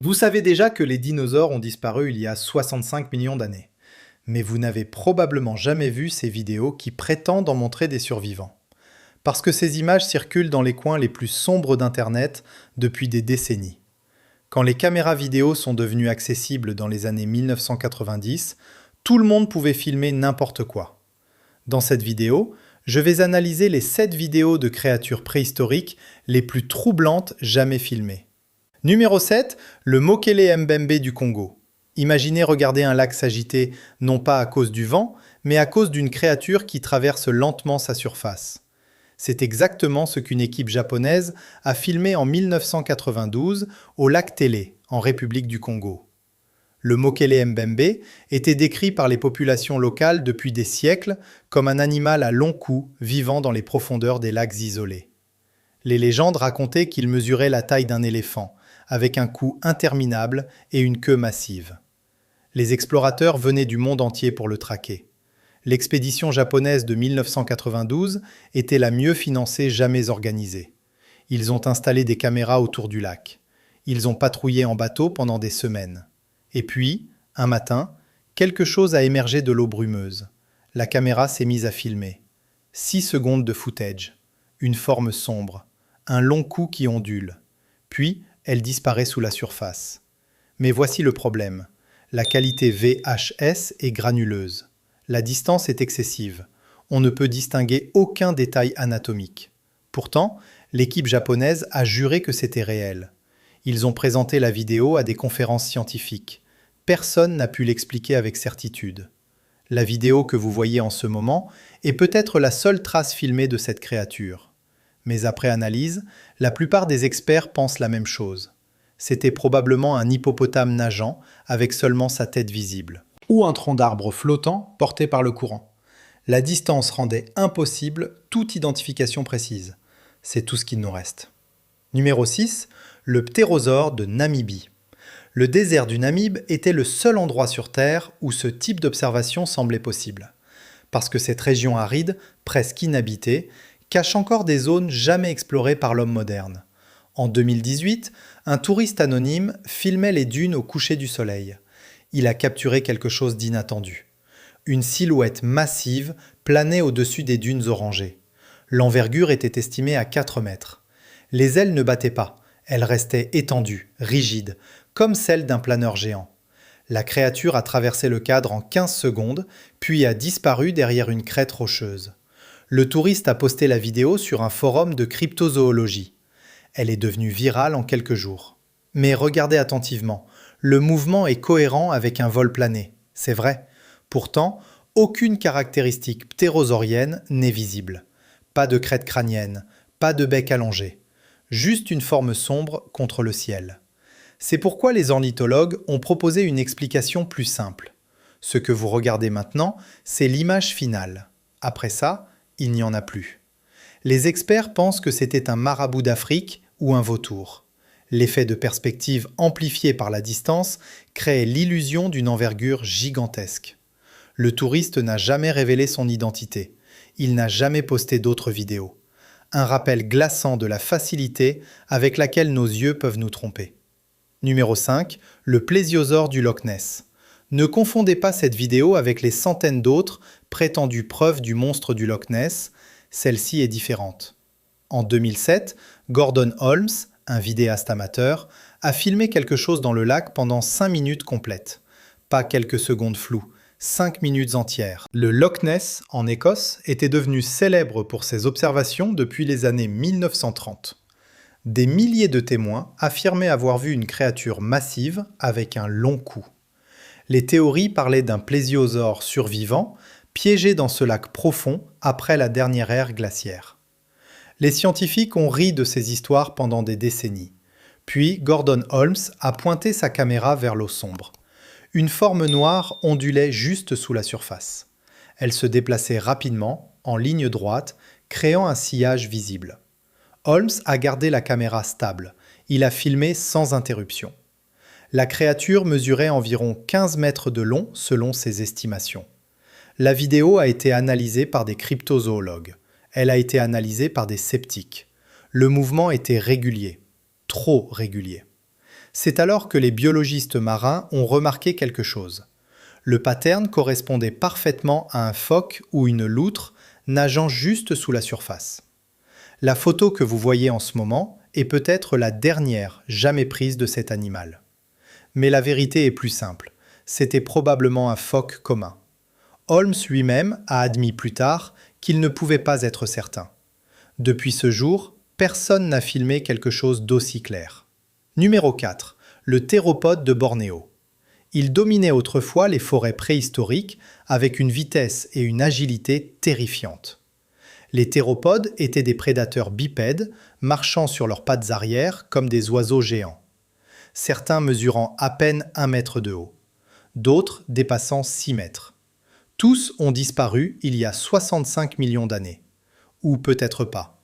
Vous savez déjà que les dinosaures ont disparu il y a 65 millions d'années. Mais vous n'avez probablement jamais vu ces vidéos qui prétendent en montrer des survivants. Parce que ces images circulent dans les coins les plus sombres d'Internet depuis des décennies. Quand les caméras vidéo sont devenues accessibles dans les années 1990, tout le monde pouvait filmer n'importe quoi. Dans cette vidéo, je vais analyser les 7 vidéos de créatures préhistoriques les plus troublantes jamais filmées. Numéro 7, le Mokele Mbembe du Congo. Imaginez regarder un lac s'agiter, non pas à cause du vent, mais à cause d'une créature qui traverse lentement sa surface. C'est exactement ce qu'une équipe japonaise a filmé en 1992 au lac Télé, en République du Congo. Le Mokele Mbembe était décrit par les populations locales depuis des siècles comme un animal à long cou vivant dans les profondeurs des lacs isolés. Les légendes racontaient qu'il mesurait la taille d'un éléphant, avec un cou interminable et une queue massive. Les explorateurs venaient du monde entier pour le traquer. L'expédition japonaise de 1992 était la mieux financée jamais organisée. Ils ont installé des caméras autour du lac. Ils ont patrouillé en bateau pendant des semaines. Et puis, un matin, quelque chose a émergé de l'eau brumeuse. La caméra s'est mise à filmer. 6 secondes de footage. Une forme sombre. Un long cou qui ondule. Puis, elle disparaît sous la surface. Mais voici le problème. La qualité VHS est granuleuse. La distance est excessive. On ne peut distinguer aucun détail anatomique. Pourtant, l'équipe japonaise a juré que c'était réel. Ils ont présenté la vidéo à des conférences scientifiques. Personne n'a pu l'expliquer avec certitude. La vidéo que vous voyez en ce moment est peut-être la seule trace filmée de cette créature. Mais après analyse, la plupart des experts pensent la même chose. C'était probablement un hippopotame nageant avec seulement sa tête visible. Ou un tronc d'arbre flottant porté par le courant. La distance rendait impossible toute identification précise. C'est tout ce qu'il nous reste. Numéro 6, le ptérosaure de Namibie. Le désert du Namibe était le seul endroit sur Terre où ce type d'observation semblait possible. Parce que cette région aride, presque inhabitée, cache encore des zones jamais explorées par l'homme moderne. En 2018, un touriste anonyme filmait les dunes au coucher du soleil. Il a capturé quelque chose d'inattendu. Une silhouette massive planait au-dessus des dunes orangées. L'envergure était estimée à 4 mètres. Les ailes ne battaient pas, elles restaient étendues, rigides, comme celles d'un planeur géant. La créature a traversé le cadre en 15 secondes, puis a disparu derrière une crête rocheuse. Le touriste a posté la vidéo sur un forum de cryptozoologie. Elle est devenue virale en quelques jours. Mais regardez attentivement, le mouvement est cohérent avec un vol plané, c'est vrai. Pourtant, aucune caractéristique ptérosaurienne n'est visible. Pas de crête crânienne, pas de bec allongé. Juste une forme sombre contre le ciel. C'est pourquoi les ornithologues ont proposé une explication plus simple. Ce que vous regardez maintenant, c'est l'image finale. Après ça, il n'y en a plus. Les experts pensent que c'était un marabout d'Afrique ou un vautour. L'effet de perspective amplifié par la distance crée l'illusion d'une envergure gigantesque. Le touriste n'a jamais révélé son identité. Il n'a jamais posté d'autres vidéos. Un rappel glaçant de la facilité avec laquelle nos yeux peuvent nous tromper. Numéro 5, le plésiosaure du Loch Ness. Ne confondez pas cette vidéo avec les centaines d'autres prétendues preuves du monstre du Loch Ness. Celle-ci est différente. En 2007, Gordon Holmes, un vidéaste amateur, a filmé quelque chose dans le lac pendant 5 minutes complètes. Pas quelques secondes floues, 5 minutes entières. Le Loch Ness, en Écosse, était devenu célèbre pour ses observations depuis les années 1930. Des milliers de témoins affirmaient avoir vu une créature massive avec un long cou. Les théories parlaient d'un plésiosaure survivant, piégé dans ce lac profond après la dernière ère glaciaire. Les scientifiques ont ri de ces histoires pendant des décennies. Puis Gordon Holmes a pointé sa caméra vers l'eau sombre. Une forme noire ondulait juste sous la surface. Elle se déplaçait rapidement, en ligne droite, créant un sillage visible. Holmes a gardé la caméra stable. Il a filmé sans interruption. La créature mesurait environ 15 mètres de long selon ses estimations. La vidéo a été analysée par des cryptozoologues. Elle a été analysée par des sceptiques. Le mouvement était régulier. Trop régulier. C'est alors que les biologistes marins ont remarqué quelque chose. Le pattern correspondait parfaitement à un phoque ou une loutre nageant juste sous la surface. La photo que vous voyez en ce moment est peut-être la dernière jamais prise de cet animal. Mais la vérité est plus simple. C'était probablement un phoque commun. Holmes lui-même a admis plus tard qu'il ne pouvait pas être certain. Depuis ce jour, personne n'a filmé quelque chose d'aussi clair. Numéro 4. Le théropode de Bornéo. Il dominait autrefois les forêts préhistoriques avec une vitesse et une agilité terrifiantes. Les théropodes étaient des prédateurs bipèdes, marchant sur leurs pattes arrière comme des oiseaux géants. Certains mesurant à peine 1 mètre de haut, d'autres dépassant 6 mètres. Tous ont disparu il y a 65 millions d'années. Ou peut-être pas.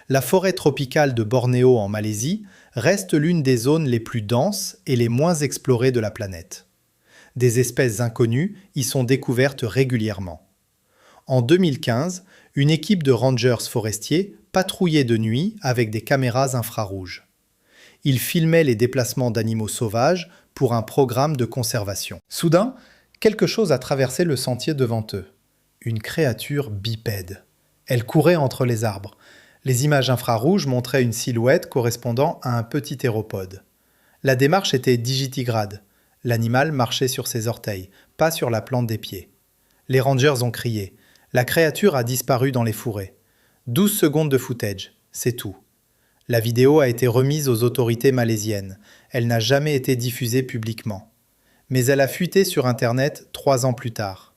La forêt tropicale de Bornéo en Malaisie reste l'une des zones les plus denses et les moins explorées de la planète. Des espèces inconnues y sont découvertes régulièrement. En 2015, une équipe de rangers forestiers patrouillait de nuit avec des caméras infrarouges. Ils filmaient les déplacements d'animaux sauvages pour un programme de conservation. Soudain, quelque chose a traversé le sentier devant eux. Une créature bipède. Elle courait entre les arbres. Les images infrarouges montraient une silhouette correspondant à un petit théropode. La démarche était digitigrade. L'animal marchait sur ses orteils, pas sur la plante des pieds. Les rangers ont crié. La créature a disparu dans les fourrés. 12 secondes de footage, c'est tout. La vidéo a été remise aux autorités malaisiennes. Elle n'a jamais été diffusée publiquement. Mais elle a fuité sur Internet 3 ans plus tard.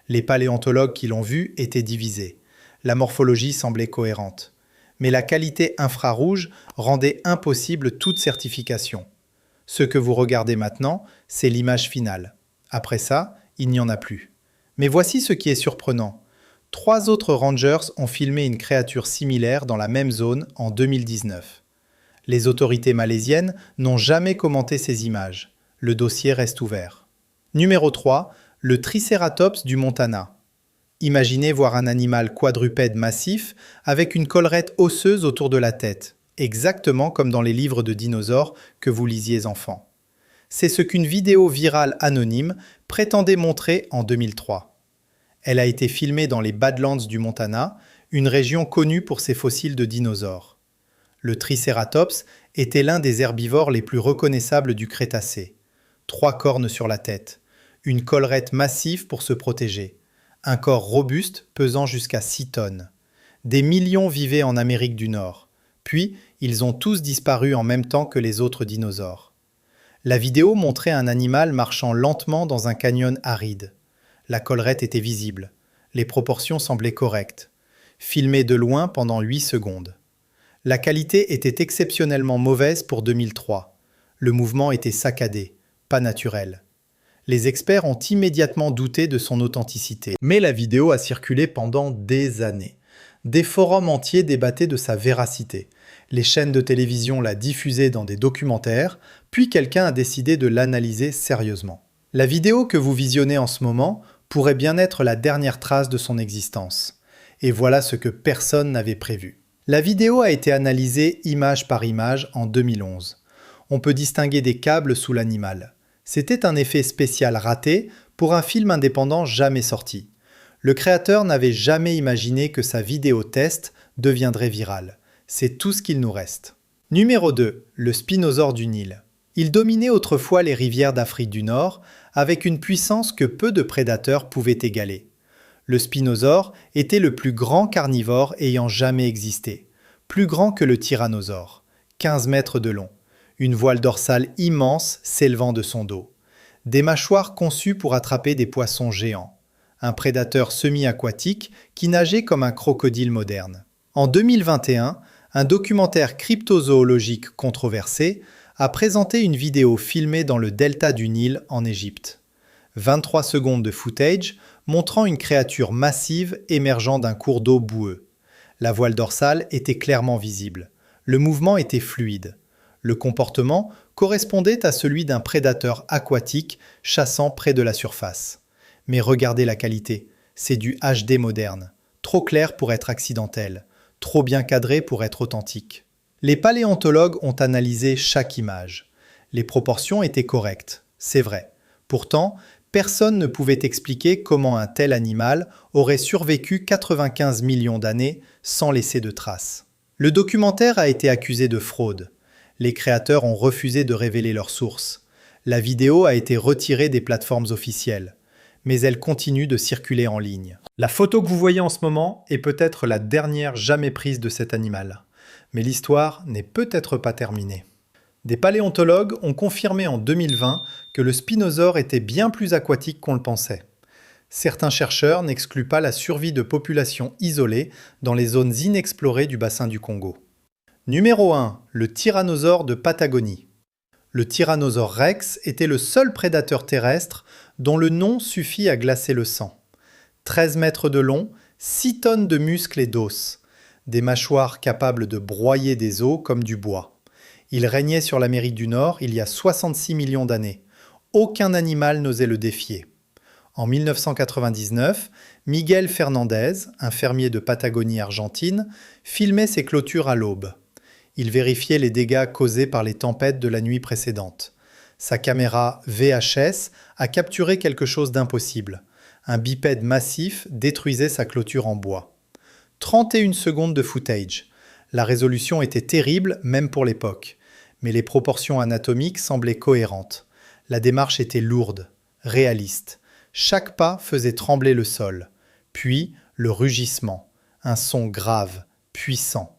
Les paléontologues qui l'ont vue étaient divisés. La morphologie semblait cohérente. Mais la qualité infrarouge rendait impossible toute certification. Ce que vous regardez maintenant, c'est l'image finale. Après ça, il n'y en a plus. Mais voici ce qui est surprenant. 3 autres rangers ont filmé une créature similaire dans la même zone en 2019. Les autorités malaisiennes n'ont jamais commenté ces images. Le dossier reste ouvert. Numéro 3. Le Triceratops du Montana. Imaginez voir un animal quadrupède massif avec une collerette osseuse autour de la tête, exactement comme dans les livres de dinosaures que vous lisiez enfant. C'est ce qu'une vidéo virale anonyme prétendait montrer en 2003. Elle a été filmée dans les Badlands du Montana, une région connue pour ses fossiles de dinosaures. Le Triceratops était l'un des herbivores les plus reconnaissables du Crétacé. 3 cornes sur la tête, une collerette massive pour se protéger, un corps robuste pesant jusqu'à 6 tonnes. Des millions vivaient en Amérique du Nord, puis ils ont tous disparu en même temps que les autres dinosaures. La vidéo montrait un animal marchant lentement dans un canyon aride. La collerette était visible, les proportions semblaient correctes. Filmée de loin pendant 8 secondes. La qualité était exceptionnellement mauvaise pour 2003. Le mouvement était saccadé, pas naturel. Les experts ont immédiatement douté de son authenticité. Mais la vidéo a circulé pendant des années. Des forums entiers débattaient de sa véracité. Les chaînes de télévision la diffusaient dans des documentaires, puis quelqu'un a décidé de l'analyser sérieusement. La vidéo que vous visionnez en ce moment pourrait bien être la dernière trace de son existence. Et voilà ce que personne n'avait prévu. La vidéo a été analysée image par image en 2011. On peut distinguer des câbles sous l'animal. C'était un effet spécial raté pour un film indépendant jamais sorti. Le créateur n'avait jamais imaginé que sa vidéo test deviendrait virale. C'est tout ce qu'il nous reste. Numéro 2. Le spinosaure du Nil. Il dominait autrefois les rivières d'Afrique du Nord avec une puissance que peu de prédateurs pouvaient égaler. Le spinosaure était le plus grand carnivore ayant jamais existé. Plus grand que le tyrannosaure. 15 mètres de long. Une voile dorsale immense s'élevant de son dos. Des mâchoires conçues pour attraper des poissons géants. Un prédateur semi-aquatique qui nageait comme un crocodile moderne. En 2021, un documentaire cryptozoologique controversé a présenté une vidéo filmée dans le delta du Nil en Égypte. 23 secondes de footage montrant une créature massive émergeant d'un cours d'eau boueux. La voile dorsale était clairement visible. Le mouvement était fluide. Le comportement correspondait à celui d'un prédateur aquatique chassant près de la surface. Mais regardez la qualité, c'est du HD moderne, trop clair pour être accidentel, trop bien cadré pour être authentique. Les paléontologues ont analysé chaque image. Les proportions étaient correctes, c'est vrai. Pourtant, personne ne pouvait expliquer comment un tel animal aurait survécu 95 millions d'années sans laisser de traces. Le documentaire a été accusé de fraude. Les créateurs ont refusé de révéler leurs sources. La vidéo a été retirée des plateformes officielles, mais elle continue de circuler en ligne. La photo que vous voyez en ce moment est peut-être la dernière jamais prise de cet animal. Mais l'histoire n'est peut-être pas terminée. Des paléontologues ont confirmé en 2020 que le spinosaure était bien plus aquatique qu'on le pensait. Certains chercheurs n'excluent pas la survie de populations isolées dans les zones inexplorées du bassin du Congo. Numéro 1. Le tyrannosaure de Patagonie. Le Tyrannosaure rex était le seul prédateur terrestre dont le nom suffit à glacer le sang. 13 mètres de long, 6 tonnes de muscles et d'os. Des mâchoires capables de broyer des os comme du bois. Il régnait sur l'Amérique du Nord il y a 66 millions d'années. Aucun animal n'osait le défier. En 1999, Miguel Fernandez, un fermier de Patagonie argentine, filmait ses clôtures à l'aube. Il vérifiait les dégâts causés par les tempêtes de la nuit précédente. Sa caméra VHS a capturé quelque chose d'impossible. Un bipède massif détruisait sa clôture en bois. 31 secondes de footage. La résolution était terrible, même pour l'époque. Mais les proportions anatomiques semblaient cohérentes. La démarche était lourde, réaliste. Chaque pas faisait trembler le sol. Puis, le rugissement. Un son grave, puissant.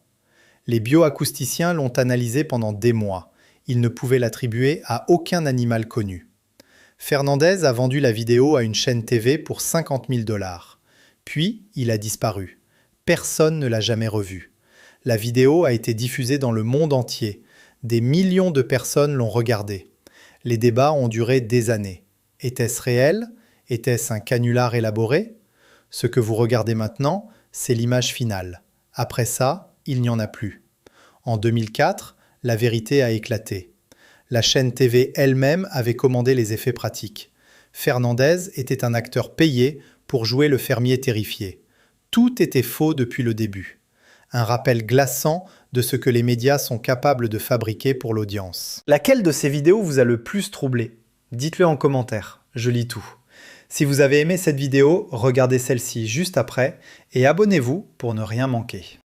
Les bioacousticiens l'ont analysé pendant des mois. Ils ne pouvaient l'attribuer à aucun animal connu. Fernandez a vendu la vidéo à une chaîne TV pour 50 000 $. Puis, il a disparu. Personne ne l'a jamais revu. La vidéo a été diffusée dans le monde entier. Des millions de personnes l'ont regardée. Les débats ont duré des années. Était-ce réel ? Était-ce un canular élaboré ? Ce que vous regardez maintenant, c'est l'image finale. Après ça, il n'y en a plus. En 2004, la vérité a éclaté. La chaîne TV elle-même avait commandé les effets pratiques. Fernandez était un acteur payé pour jouer le fermier terrifié. Tout était faux depuis le début. Un rappel glaçant de ce que les médias sont capables de fabriquer pour l'audience. Laquelle de ces vidéos vous a le plus troublé ? Dites-le en commentaire, je lis tout. Si vous avez aimé cette vidéo, regardez celle-ci juste après et abonnez-vous pour ne rien manquer.